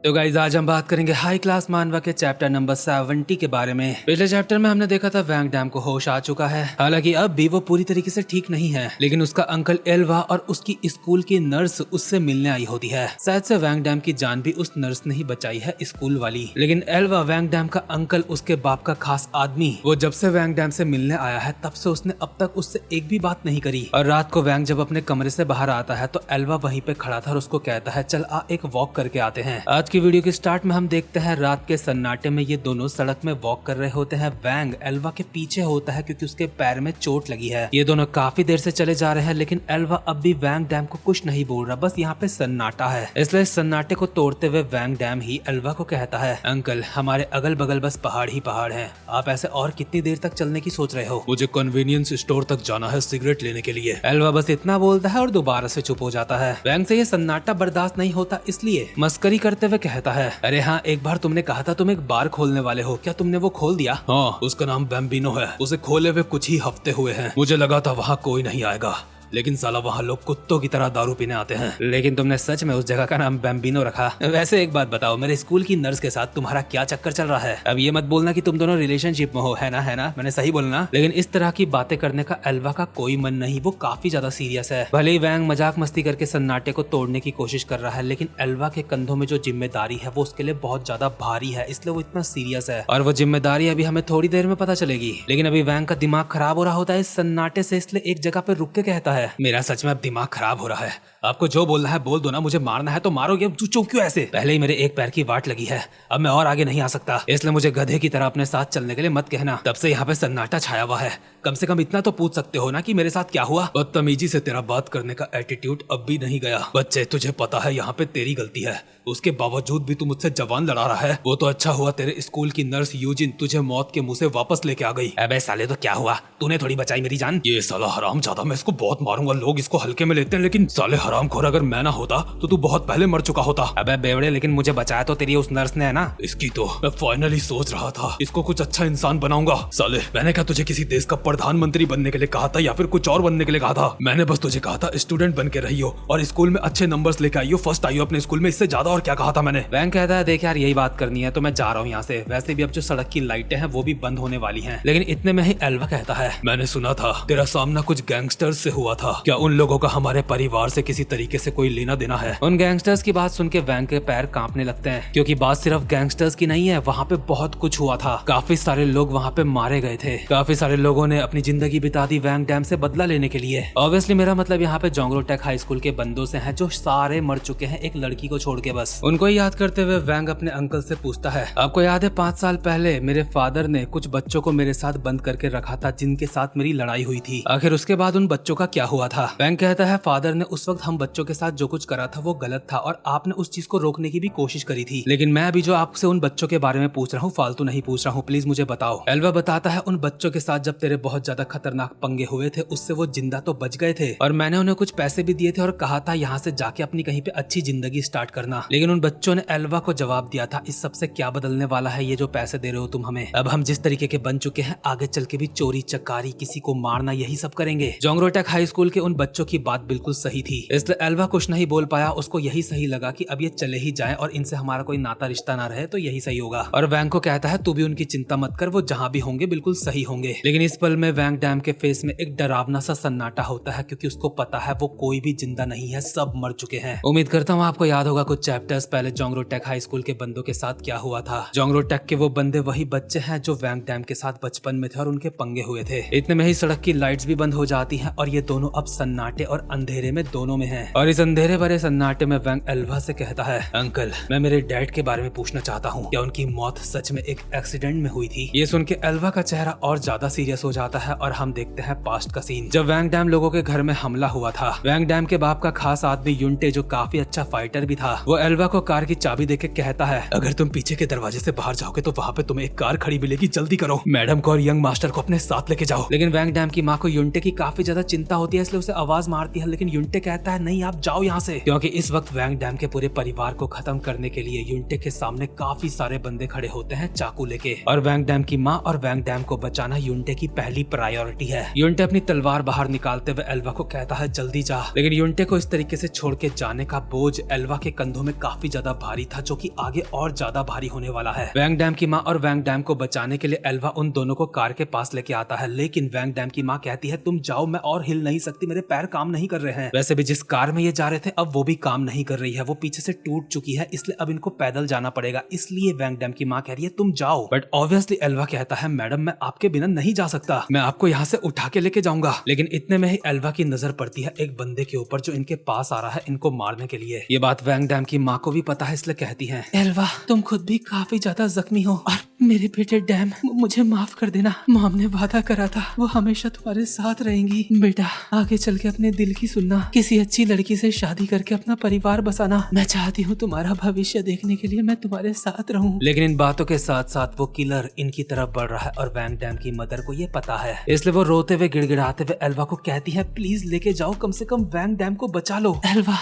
तो गाइस आज हम बात करेंगे हाई क्लास मानवा के चैप्टर नंबर 70 के बारे में। पिछले चैप्टर में हमने देखा था वैंग डैम को होश आ चुका है, हालांकि अब भी वो पूरी तरीके से ठीक नहीं है, लेकिन उसका अंकल एल्वा और उसकी स्कूल की नर्स उससे मिलने आई होती है। शायद से वैंग डैम की जान भी उस नर्स ने ही बचाई है, स्कूल वाली। लेकिन एल्वा वैंग डैम का अंकल, उसके बाप का खास आदमी, वो जब से वैंग डैम से मिलने आया है तब से उसने अब तक उससे एक भी बात नहीं करी। और रात को वैंग जब अपने कमरे से बाहर आता है तो एल्वा वहीं पे खड़ा था और उसको कहता है चल आ एक वॉक करके आते हैं। आज की वीडियो के स्टार्ट में हम देखते हैं रात के सन्नाटे में ये दोनों सड़क में वॉक कर रहे होते हैं। वैंग एल्वा के पीछे होता है क्योंकि उसके पैर में चोट लगी है। ये दोनों काफी देर से चले जा रहे हैं, लेकिन एल्वा अब भी वैंग डैम को कुछ नहीं बोल रहा, बस यहाँ पे सन्नाटा है। इसलिए सन्नाटे को तोड़ते हुए वैंग डैम ही एल्वा को कहता है अंकल हमारे अगल बगल बस पहाड़ ही पहाड़ है, आप ऐसे और कितनी देर तक चलने की सोच रहे हो? मुझे कन्वीनियंस स्टोर तक जाना है सिगरेट लेने के लिए। एल्वा बस इतना बोलता है और दोबारा से चुप हो जाता है। वैंग से ये सन्नाटा बर्दाश्त नहीं होता, इसलिए मस्करी करते हुए कहता है अरे हाँ, एक बार तुमने कहा था तुम एक बार खोलने वाले हो, क्या तुमने वो खोल दिया? हाँ, उसका नाम बैम्बिनो है, उसे खोले हुए कुछ ही हफ्ते हुए हैं। मुझे लगा था वहाँ कोई नहीं आएगा, लेकिन साला वहाँ लोग कुत्तों की तरह दारू पीने आते हैं। लेकिन तुमने सच में उस जगह का नाम बैम्बिनो रखा। वैसे एक बात बताओ, मेरे स्कूल की नर्स के साथ तुम्हारा क्या चक्कर चल रहा है? अब ये मत बोलना कि तुम दोनों रिलेशनशिप में हो, है ना? मैंने सही बोलना? लेकिन इस तरह की बातें करने का एल्वा का कोई मन नहीं, वो काफी ज्यादा सीरियस है। भले ही वैंग मजाक मस्ती करके सन्नाटे को तोड़ने की कोशिश कर रहा है, लेकिन एल्वा के कंधों में जो जिम्मेदारी है वो उसके लिए बहुत ज्यादा भारी है, इसलिए वो इतना सीरियस है। और वो जिम्मेदारी अभी हमें थोड़ी देर में पता चलेगी। लेकिन अभी वैंग का दिमाग खराब हो रहा होता है इस सन्नाटे से, इसलिए एक जगह पे रुक के कहता है मेरा सच में दिमाग खराब हो रहा है, आपको जो बोलना है बोल दो ना, मुझे मारना है तो मारोगे, चुप क्यों ऐसे? पहले ही मेरे एक पैर की वाट लगी है, अब मैं और आगे नहीं आ सकता, इसलिए मुझे गधे की तरह अपने साथ चलने के लिए मत कहना। तब से यहाँ पे सन्नाटा छाया हुआ है, कम से कम इतना तो पूछ सकते हो ना कि मेरे साथ क्या हुआ? बदतमीजी से तेरा बात करने का एटीट्यूड अब भी नहीं गया। बच्चे तुझे पता है यहाँ पे तेरी गलती है, उसके बावजूद भी तू मुझसे जवान लड़ा रहा है। वो तो अच्छा हुआ तेरे स्कूल की नर्स यूजिन तुझे मौत के मुंह से वापस लेके आ गई। अबे साले तो क्या हुआ, तूने थोड़ी बचाई मेरी जान। ये साला हरामजादा, मैं इसको बहुत मारूंगा, लोग इसको हल्के में लेते हैं, लेकिन साले हरामखोर अगर मैं ना होता तो तू बहुत पहले मर चुका होता। अबे बेवड़े, लेकिन मुझे बचाया तो तेरी उस नर्स ने, है ना? इसकी तो मैं फाइनली सोच रहा था इसको कुछ अच्छा इंसान बनाऊंगा। साले मैंने क्या तुझे किसी देश का प्रधानमंत्री बनने के लिए कहा था या फिर कुछ और बनने के लिए कहा था? मैंने बस तुझे कहा था स्टूडेंट बन के रही हो और स्कूल में अच्छे नंबर्स लेके आई हो, फर्स्ट आई हो अपने स्कूल में, इससे ज्यादा और क्या कहा था मैंने? वैंग कहता है देख यार, यही बात करनी है तो मैं जा रहा हूँ यहाँ से, वैसे भी अब जो सड़क की लाइटें हैं वो भी बंद होने वाली हैं। लेकिन इतने में ही एल्वा कहता है मैंने सुना था तेरा सामना कुछ गैंगस्टर्स से हुआ था, क्या उन लोगों का हमारे परिवार से किसी तरीके से कोई लेना देना है? उन गैंगस्टर्स की बात सुन के वैंग के पैर कांपने लगते हैं, क्योंकि बात सिर्फ गैंगस्टर्स की नहीं है, वहाँ पे बहुत कुछ हुआ था। काफी सारे लोग वहाँ पे मारे गए थे, काफी सारे लोगों ने अपनी जिंदगी बिता दी वैंग डैम से बदला लेने के लिए। ऑब्वियसली मेरा मतलब यहाँ पे जोंगरो टेक हाई स्कूल के बंदों से है जो सारे मर चुके हैं, एक लड़की को छोड़ के बस। उनको याद करते हुए वैंग अपने अंकल से पूछता है आपको याद है 5 साल पहले मेरे फादर ने कुछ बच्चों को मेरे साथ बंद करके रखा था जिनके साथ मेरी लड़ाई हुई थी, आखिर उसके बाद उन बच्चों का क्या हुआ था? वैंग कहता है फादर ने उस वक्त हम बच्चों के साथ जो कुछ करा था वो गलत था और आपने उस चीज को रोकने की भी कोशिश करी थी, लेकिन मैं अभी जो आपसे उन बच्चों के बारे में पूछ रहा हूँ फालतू नहीं पूछ रहा हूँ, प्लीज मुझे बताओ। एल्वा बताता है उन बच्चों के साथ जब तेरे बहुत ज्यादा खतरनाक पंगे हुए थे उससे वो जिंदा तो बच गए थे और मैंने उन्हें कुछ पैसे भी दिए थे और कहा था यहाँ से जाके अपनी कहीं पे अच्छी जिंदगी स्टार्ट करना, लेकिन उन बच्चों ने एल्वा को जवाब दिया था इस सबसे क्या बदलने वाला है, ये जो पैसे दे रहे हो तुम हमें, अब हम जिस तरीके के बन चुके हैं आगे चल के भी चोरी चकारी किसी को मारना यही सब करेंगे। जोंगरो टेक हाई स्कूल के उन बच्चों की बात बिल्कुल सही थी, इसलिए एल्वा कुछ नहीं बोल पाया, उसको यही सही लगा कि अब ये चले ही जाएं और इनसे हमारा कोई नाता रिश्ता ना रहे तो यही सही होगा। और वैंग को कहता है तू भी उनकी चिंता मत कर, वो जहाँ भी होंगे बिल्कुल सही होंगे। लेकिन इस पल में वैंग डैम के फेस में एक डरावना सा सन्नाटा होता है, क्योंकि उसको पता है वो कोई भी जिंदा नहीं है, सब मर चुके हैं। उम्मीद करता हूँ आपको याद होगा कुछ चैप्टर्स पहले जोंगरो टेक हाई स्कूल के बंदों के साथ क्या हुआ था। जोंगरो टेक के वो बंदे वही बच्चे हैं जो वैंग डैम के साथ बचपन में थे और उनके पंगे हुए थे। इतने में ही सड़क की लाइट्स भी बंद हो जाती हैं और ये दोनों अब सन्नाटे और अंधेरे में दोनों में हैं। और इस अंधेरे भरे सन्नाटे में वैंग एल्वा से कहता है अंकल मैं मेरे डैड के बारे में पूछना चाहता हूँ, क्या उनकी मौत सच में एक एक्सीडेंट में हुई थी? ये सुन के एल्वा का चेहरा और ज्यादा सीरियस हो जाता है और हम देखते हैं पास्ट का सीन जब वैंग डैम लोगों के घर में हमला हुआ था। वैंग डैम के बाप का खास आदमी युंटे जो काफी अच्छा फाइटर भी था, वो एल्वा को कार की चाबी देके कहता है अगर तुम पीछे के दरवाजे से बाहर जाओगे तो वहाँ पे तुम्हें एक कार खड़ी मिलेगी, जल्दी करो, मैडम को और यंग मास्टर को अपने साथ लेके जाओ। लेकिन वैंग डैम की माँ को युंटे की काफी ज्यादा चिंता होती होती है इसलिए उसे आवाज मारती है, लेकिन युनटे कहता है नहीं आप जाओ यहाँ से, क्योंकि इस वक्त वैंग डैम के पूरे परिवार को खत्म करने के लिए युनटे के सामने काफी सारे बंदे खड़े होते हैं चाकू लेके। और वैंग डैम की माँ और वैंग डैम को बचाना युनटे की पहली प्रायोरिटी है। युनटे अपनी तलवार बाहर निकालते हुए एल्वा को कहता है जल्दी जा, लेकिन युनटे को इस तरीके से छोड़ के जाने का बोझ एल्वा के कंधों में काफी ज्यादा भारी था, जो कि आगे और ज्यादा भारी होने वाला है। वैंग डैम की माँ और वैंग डैम को बचाने के लिए एल्वा उन दोनों को कार के पास लेके आता है, लेकिन वैंग डैम की माँ कहती है तुम जाओ, मैं और हिल नहीं सकती, मेरे पैर काम नहीं कर रहे हैं। वैसे भी जिस कार में ये जा रहे थे अब वो भी काम नहीं कर रही है, वो पीछे से टूट चुकी है, इसलिए अब इनको पैदल जाना पड़ेगा। इसलिए वैंग डैम की माँ कह रही है तुम जाओ, बट ऑब्वियसली एल्वा कहता है मैडम मैं आपके बिना नहीं जा सकता, मैं आपको यहाँ से उठा के लेके जाऊंगा। लेकिन इतने में ही एल्वा की नजर पड़ती है एक बंदे के ऊपर जो इनके पास आ रहा है इनको मारने के लिए। ये बात वैंग डैम की माँ को भी पता है, इसलिए कहती है एल्वा तुम खुद भी काफी ज्यादा जख्मी हो और मेरे बेटे डैम मुझे माफ कर देना, मॉम ने वादा करा था वो हमेशा तुम्हारे साथ रहेंगी। बेटा आगे चल के अपने दिल की सुनना, किसी अच्छी लड़की से शादी करके अपना परिवार बसाना, मैं चाहती हूँ तुम्हारा भविष्य देखने के लिए मैं तुम्हारे साथ रहूं। लेकिन इन बातों के साथ साथ वो किलर इनकी तरफ बढ़ रहा है और वैंग डैम की मदर को ये पता है, इसलिए वो रोते हुए गिड़गिड़ाते हुए एल्वा को कहती है प्लीज लेके जाओ, कम से कम वैंग डैम को बचा लो। एल्वा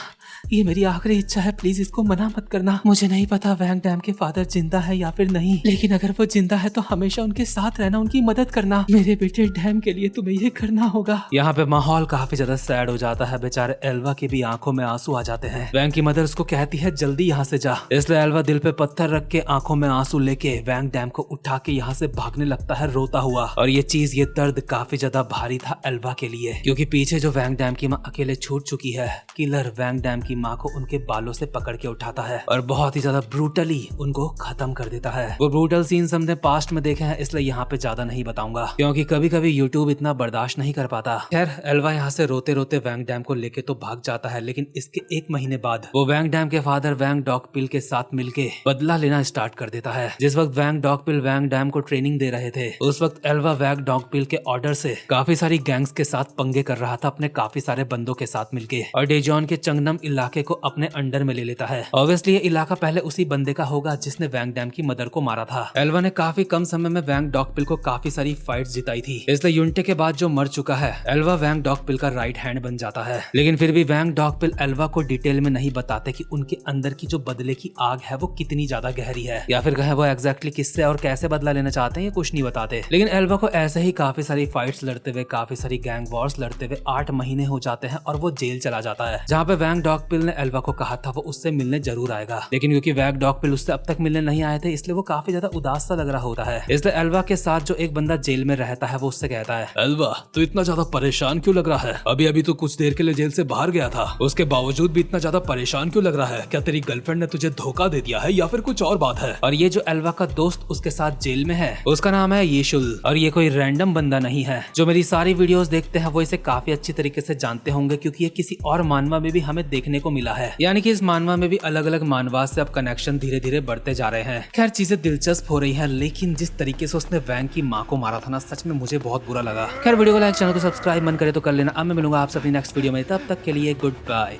ये मेरी आखिरी इच्छा है, प्लीज इसको मना मत करना। मुझे नहीं पता वैंग डैम के फादर जिंदा है या फिर नहीं, लेकिन अगर वो जिंदा है तो हमेशा उनके साथ रहना, उनकी मदद करना। मेरे बेटे डैम के लिए तुम्हें ये करना होगा। यहाँ पे माहौल काफी ज्यादा सैड हो जाता है, बेचारे एल्वा की भी आंखों में आंसू आ जाते हैं। वैंग की मदर उसको कहती है जल्दी यहाँ से जा, इसलिए एल्वा दिल पे पत्थर रख के आंखों में आंसू लेके वैंग डैम को उठा के यहाँ से भागने लगता है रोता हुआ। और ये दर्द काफी ज्यादा भारी था एल्वा के लिए, क्योंकि पीछे जो वैंग डैम की माँ अकेले छूट चुकी है, किलर वैंग डैम की माँ को उनके बालों से पकड़ के उठाता है और बहुत ही ज्यादा ब्रूटली उनको खत्म कर देता है। वो ब्रूटल सीन्स हमने पास्ट में देखे हैं, इसलिए यहाँ पे ज्यादा नहीं बताऊंगा, क्योंकि कभी कभी यूट्यूब इतना बर्दाश्त नहीं कर पाता। खैर एल्वा यहाँ से रोते रोते वैंग डैम को लेके तो भाग जाता है, लेकिन इसके 1 महीने बाद वो वैंग डैम के फादर वैंग डॉगपिल के साथ मिलके बदला लेना स्टार्ट कर देता है। जिस वक्त वैंग डॉगपिल वैंग डैम को ट्रेनिंग दे रहे थे, उस वक्त एल्वा वैंग डॉगपिल के ऑर्डर से काफी सारी गैंग्स के साथ पंगे कर रहा था अपने काफी सारे बंदों के साथ मिलके, और डेजॉन के चंगनम इलाके को अपने अंडर में ले लेता है। ऑब्वियसली ये इलाका पहले उसी बंदे का होगा जिसने वैंग डैम की मदर को मारा था। एल्वा ने काफी कम समय में वैंग डॉगपिल को काफी सारी फाइट्स जिताई थी, इसलिए यूनिटे के बाद जो मर चुका है एल्वा वैंग डॉगपिल का राइट हैंड बन जाता है। लेकिन फिर भी वैंग डॉगपिल एल्वा को डिटेल में नहीं बताते कि उनके अंदर की जो बदले की आग है वो कितनी ज्यादा गहरी है, या फिर कहें वो एग्जैक्टली किससे और कैसे बदला लेना चाहते हैं ये कुछ नहीं बताते। लेकिन एल्वा को ऐसे ही काफी सारी फाइट्स लड़ते हुए, काफी सारी गैंग वॉर्स लड़ते हुए 8 महीने हो जाते हैं और वो जेल चला जाता है, जहाँ पे वैंग डॉगपिल ने एल्वा को कहा था वो उससे मिलने जरूर आएगा। लेकिन क्योंकि वैंग डॉगपिल उससे अब तक मिलने नहीं आए थे, इसलिए वो काफी ज्यादा उदास सा लग रहा होता है। इसलिए एल्वा के साथ जो एक बंदा जेल में रहता है वो उससे कहता है एल्वा तू इतना ज्यादा परेशान क्यों लग रहा है, अभी अभी तो कुछ देर के लिए जेल से बाहर गया था, उसके बावजूद भी इतना ज्यादा परेशान क्यों लग रहा है, क्या तेरी गर्लफ्रेंड ने तुझे धोखा दे दिया है या फिर कुछ और बात है। और ये जो एल्वा का दोस्त उसके साथ जेल में है उसका नाम है येशुल, और ये कोई रैंडम बंदा नहीं है। जो मेरी सारी वीडियोस देखते हैं वो इसे काफी अच्छी तरीके से जानते होंगे, क्योंकि ये किसी और मानवा में भी हमें देखने को मिला है, यानी कि इस मानवा में भी अलग अलग मानवा से अब कनेक्शन धीरे धीरे बढ़ते जा रहे हैं। खैर चीजें दिलचस्प हो रही है, लेकिन जिस तरीके से उसने वैंग की माँ को मारा था ना, सच में मुझे बहुत बुरा लगा। खैर वीडियो को लाइक, चैनल को सब्सक्राइब मन करे तो कर लेना। अब मैं मिलूंगा आपसे अपनी नेक्स्ट वीडियो में, तब तक के लिए गुड बाय।